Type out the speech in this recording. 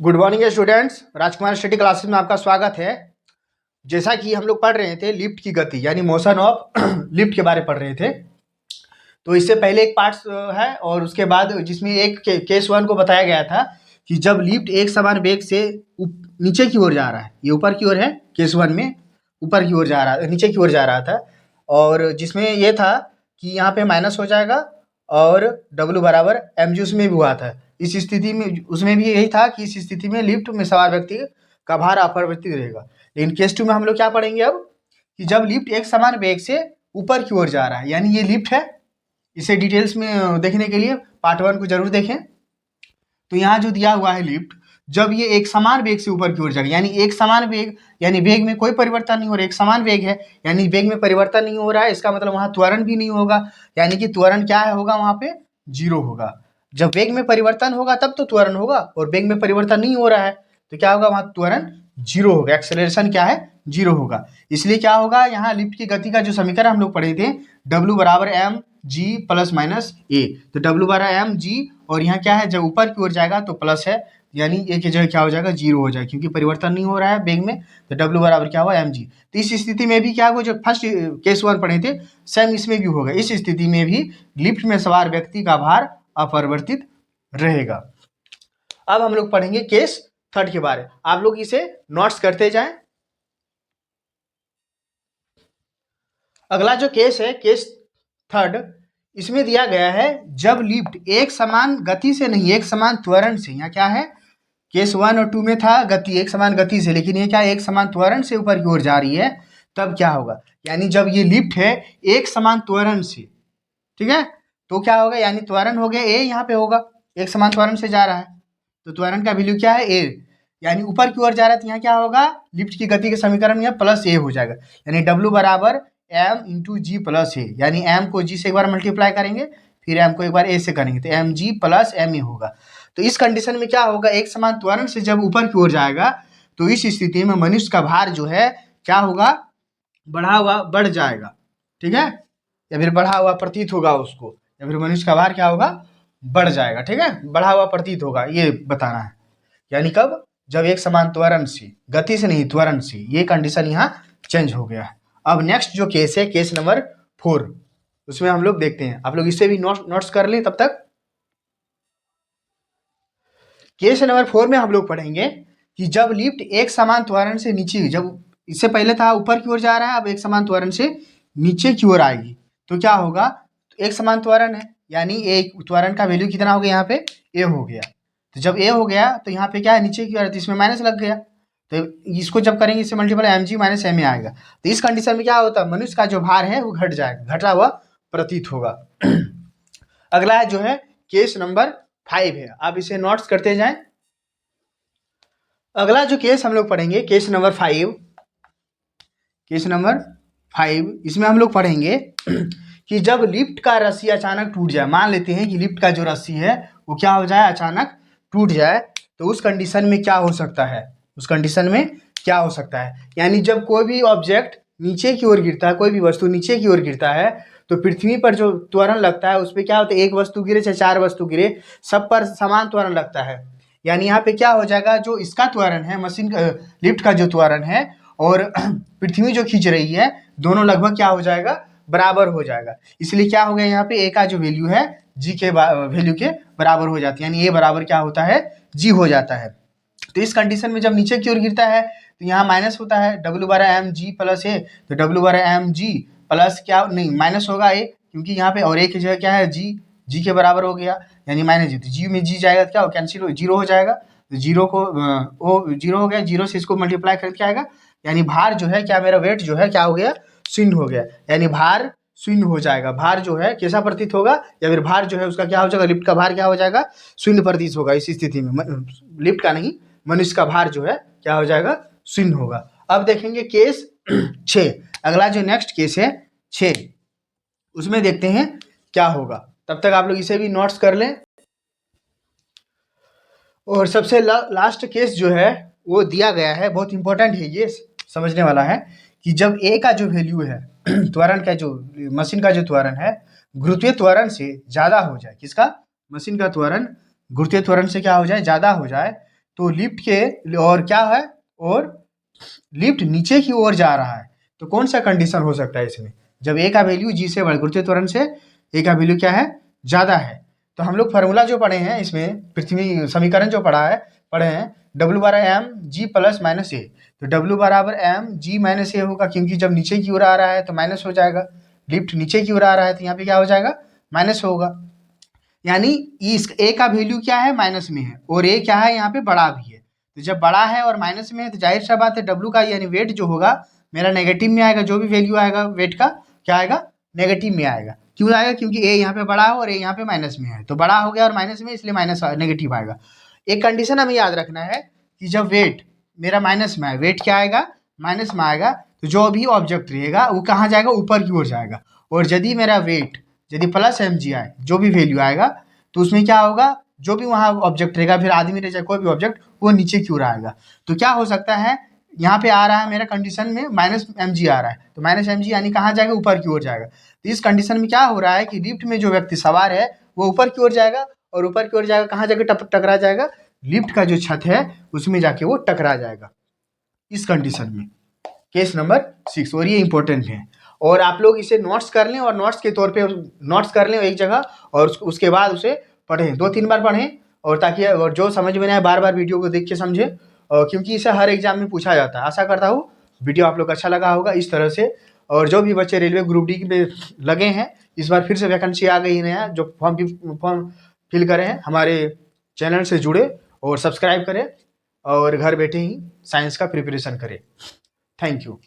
Good morning students, राजकुमार study classes में आपका स्वागत है। जैसा कि हम लोग पढ़ रहे थे लिफ्ट की गति यानी मोशन ऑफ लिफ्ट के बारे में पढ़ रहे थे। तो इससे पहले एक पार्ट है और उसके बाद जिसमें एक केस वन को बताया गया था कि जब लिफ्ट एक समान वेग से नीचे की ओर जा रहा है, ये ऊपर की ओर है, केस वन में ऊपर की ओर जा रहा, नीचे की ओर जा रहा था, और जिसमें ये था कि यहाँ पे माइनस हो जाएगा और W बराबर mg उसमें भी हुआ था। इस स्थिति में उसमें भी यही था कि इस स्थिति में लिफ्ट में सवार व्यक्ति का भार अपरिवर्तित रहेगा। लेकिन केस टू में हम लोग क्या पढ़ेंगे अब कि जब लिफ्ट एक समान वेग से ऊपर की ओर जा रहा है, यानी ये लिफ्ट है। इसे डिटेल्स में देखने के लिए पार्ट वन को जरूर देखें। तो यहाँ जो दिया हुआ है लिफ्ट, जब ये एक समान वेग से ऊपर की ओर जाएगा, यानी एक समान वेग, यानी वेग में कोई परिवर्तन नहीं हो रहा है, एक समान वेग है यानी वेग में परिवर्तन नहीं हो रहा है, इसका मतलब वहाँ त्वरण भी नहीं होगा, यानी कि त्वरण क्या है होगा, वहाँ पे जीरो होगा। जब वेग में परिवर्तन होगा तब तो त्वरण होगा, और वेग में परिवर्तन नहीं हो रहा है तो क्या होगा, वहाँ त्वरण जीरो होगा, एक्सेलरेशन क्या है, जीरो होगा। इसलिए क्या होगा, यहाँ लिफ्ट की गति का जो समीकरण हम लोग पढ़े थे, W बराबर एम जी प्लस माइनस ए, तो W बराबर एम जी, और यहाँ क्या है, जब ऊपर की ओर जाएगा तो प्लस है, यानी ए की जगह क्या हो जाएगा, जीरो हो जाएगा, क्योंकि परिवर्तन नहीं हो रहा है वेग में, तो W बराबर क्या हुआ, एम जी। तो इस स्थिति में भी क्या होगा, जो फर्स्ट केस वन पढ़े थे सेम इसमें भी होगा। इस स्थिति में भी लिफ्ट में सवार व्यक्ति का भार अपरिवर्तित रहेगा। अब हम लोग पढ़ेंगे केस थर्ड के बारे। आप लोग इसे नोट्स करते जाएं। अगला जो केस है, केस थर्ड, इसमें दिया गया है जब लिफ्ट एक समान गति से नहीं, एक समान त्वरण से, यहाँ क्या है, केस वन और टू में था गति एक समान गति से, लेकिन ये क्या एक समान त्वरण से ऊपर की ओर जा रही है, तब क्या होगा, यानी जब ये लिफ्ट है एक समान त्वरण से, ठीक है, तो क्या होगा, यानी त्वरण हो गया ए, यहाँ पे होगा एक समान त्वरण से जा रहा है, तो त्वरण का वैल्यू क्या है, ए, यानी ऊपर की ओर जा रहा है, तो यहाँ क्या होगा, लिफ्ट की गति के समीकरण में प्लस ए हो जाएगा, यानी W बराबर एम इंटू जी प्लस ए, यानी एम को जी से एक बार मल्टीप्लाई करेंगे, फिर एम को एक बार ए से करेंगे, तो M G plus M A होगा। तो इस कंडीशन में क्या होगा, एक समान त्वरण से जब ऊपर की ओर जाएगा तो इस स्थिति में मनुष्य का भार जो है क्या होगा, बढ़ा हुआ बढ़ जाएगा, ठीक है, या फिर बढ़ा हुआ प्रतीत होगा उसको, या फिर मनुष्य का भार क्या होगा, बढ़ जाएगा, ठीक है, बढ़ा हुआ प्रतीत होगा, ये बताना है। यानी कब, जब एक समान त्वरण से, गति से नहीं त्वरण से, ये कंडीशन यहाँ चेंज हो गया है। अब नेक्स्ट जो केस है, केस नंबर 4, उसमें हम लोग देखते हैं, आप लोग इससे भी नोट्स कर लें तब तक। केस नंबर 4 में हम लोग पढ़ेंगे कि जब लिफ्ट एक समान त्वरण से नीचे, जब इससे पहले था ऊपर की ओर जा रहा है, अब एक समान त्वरण से नीचे की ओर आएगी तो क्या होगा, तो एक समान त्वरण है, यानी एक त्वरण का वैल्यू कितना हो गया, यहाँ पे ए हो गया, तो जब ए हो गया तो यहाँ पे क्या है, नीचे की ओर, तो इसमें माइनस लग गया, तो इसको जब करेंगे इससे multiply M G minus M A आएगा, तो इस कंडीशन में क्या होता है, मनुष्य का जो भार है वो घट जाएगा, घटा हुआ प्रतीत होगा। अगला है जो है केस नंबर 5 है, आप इसे नोट्स करते जाएं। अगला जो केस हम लोग पढ़ेंगे, केस नंबर 5, केस नंबर 5, इसमें हम लोग पढ़ेंगे कि जब लिफ्ट का रस्सी अचानक टूट जाए, मान लेते हैं कि लिफ्ट का जो रस्सी है वो क्या हो जाए, अचानक टूट जाए, तो उस कंडीशन में क्या हो सकता है, उस कंडीशन में क्या हो सकता है, यानी जब कोई भी ऑब्जेक्ट नीचे की ओर गिरता है, कोई भी वस्तु नीचे की ओर गिरता है, तो पृथ्वी पर जो त्वरण लगता है उस पर क्या होता है, एक वस्तु गिरे चाहे चार वस्तु गिरे, सब पर समान त्वरण लगता है। यानी यहाँ पे क्या हो जाएगा, जो इसका त्वरण है, मशीन लिफ्ट का जो त्वरण है और पृथ्वी जो खींच रही है, दोनों लगभग क्या हो जाएगा, बराबर हो जाएगा। इसलिए क्या हो गया, यहाँ पे ए का जो वैल्यू है जी के वैल्यू के बराबर हो जाती है, यानी ए बराबर क्या होता है, जी हो जाता है। तो इस कंडीशन में जब नीचे की ओर गिरता है तो यहाँ माइनस होता है, W बराबर एम जी प्लस ए, तो W बराबर एम जी प्लस क्या नहीं, माइनस होगा ए, क्योंकि यहाँ पे और ए की जगह क्या है, जी, जी के बराबर हो गया, यानी माइनस जी, तो जी में जी जाएगा तो क्या हो, कैंसिल हो, जीरो हो जाएगा, तो जीरो को वो जीरो हो गया, जीरो से इसको मल्टीप्लाई करके क्या आएगा, यानी भार जो है क्या, मेरा वेट जो है क्या हो गया, शून्य हो गया, यानी भार शून्य हो जाएगा। भार जो है कैसा प्रतीत होगा, या फिर भार जो है उसका क्या हो जाएगा, लिफ्ट का भार क्या हो जाएगा, शून्य प्रतीत होगा। इस स्थिति में लिफ्ट का नहीं, मनुष्य का भार जो है क्या हो जाएगा, शून्य होगा। अब देखेंगे केस 6, अगला जो नेक्स्ट केस है 6, उसमें देखते हैं क्या होगा, तब तक आप लोग इसे भी नोट्स कर लें। और सबसे लास्ट केस जो है वो दिया गया है, बहुत इंपॉर्टेंट है, ये समझने वाला है कि जब ए का जो वैल्यू है त्वरण का, जो मशीन का जो त्वरण है गुरुत्वीय त्वरण से ज़्यादा हो जाए, किसका, मशीन का त्वरण गुरुत्वीय त्वरण से क्या हो जाए, ज़्यादा हो जाए, तो लिफ्ट के और क्या है, और लिफ्ट नीचे की ओर जा रहा है, तो कौन सा कंडीशन हो सकता है इसमें, जब ए का वैल्यू जी से गुरुत्वीय त्वरण से ए का वैल्यू क्या है, ज़्यादा है। तो हम लोग फार्मूला जो पढ़े हैं इसमें, पृथ्वी समीकरण जो पढ़े हैं W/m g + -a, तो W = m g - a होगा, क्योंकि जब नीचे की ओर आ रहा है तो माइनस हो जाएगा, लिफ्ट नीचे की ओर आ रहा है तो यहाँ पे क्या हो जाएगा, माइनस होगा। यानी इस ए का वैल्यू क्या है, माइनस में है, और ए क्या है यहाँ पे, बड़ा भी है। तो जब बड़ा है और माइनस में है तो जाहिर सा बात है डब्लू का यानी वेट जो होगा मेरा नेगेटिव में आएगा, जो भी वैल्यू आएगा वेट का क्या आएगा, नेगेटिव में आएगा। क्यों आएगा, क्योंकि ए यहाँ पे बड़ा है और ए यहाँ पे माइनस में है, तो बड़ा हो गया और माइनस में, इसलिए माइनस नेगेटिव आएगा। एक कंडीशन हमें याद रखना है कि जब वेट मेरा माइनस में है, वेट क्या आएगा, माइनस में आएगा, तो जो भी ऑब्जेक्ट रहेगा वो कहाँ जाएगा, ऊपर की ओर जाएगा। और यदि मेरा वेट यदि +mg आए, जो भी वैल्यू आएगा, तो उसमें क्या होगा, जो भी वहाँ ऑब्जेक्ट रहेगा, फिर आदमी रह जाए कोई भी ऑब्जेक्ट, वो नीचे की ओर आएगा। तो क्या हो सकता है, यहाँ पे आ रहा है मेरा कंडीशन में -mg आ रहा है, तो -mg यानी कहाँ जाएगा, ऊपर की ओर जाएगा। तो इस कंडीशन में क्या हो रहा है कि लिफ्ट में जो व्यक्ति सवार है वो ऊपर की ओर जाएगा, और ऊपर की ओर जाएगा कहाँ जाके टकरा जाएगा, लिफ्ट का जो छत है उसमें जाके वो टकरा जाएगा, इस कंडीशन में। केस नंबर 6, और ये इंपॉर्टेंट है, और आप लोग इसे नोट्स कर लें, और नोट्स के तौर पे नोट्स कर लें एक जगह, और उसके बाद उसे पढ़ें, 2-3 बार पढ़ें, और ताकि और जो समझ में ना आए बार बार वीडियो को देख के समझें, क्योंकि इसे हर एग्जाम में पूछा जाता है। आशा करता हूँ वीडियो आप लोग को अच्छा लगा होगा इस तरह से। और जो भी बच्चे रेलवे ग्रुप डी में लगे हैं, इस बार फिर से वैकेंसी आ गई है नया, जो फॉर्म फिल करे हैं, हमारे चैनल से जुड़े और सब्सक्राइब करें, और घर बैठे ही साइंस का प्रिपरेशन करें। Thank you.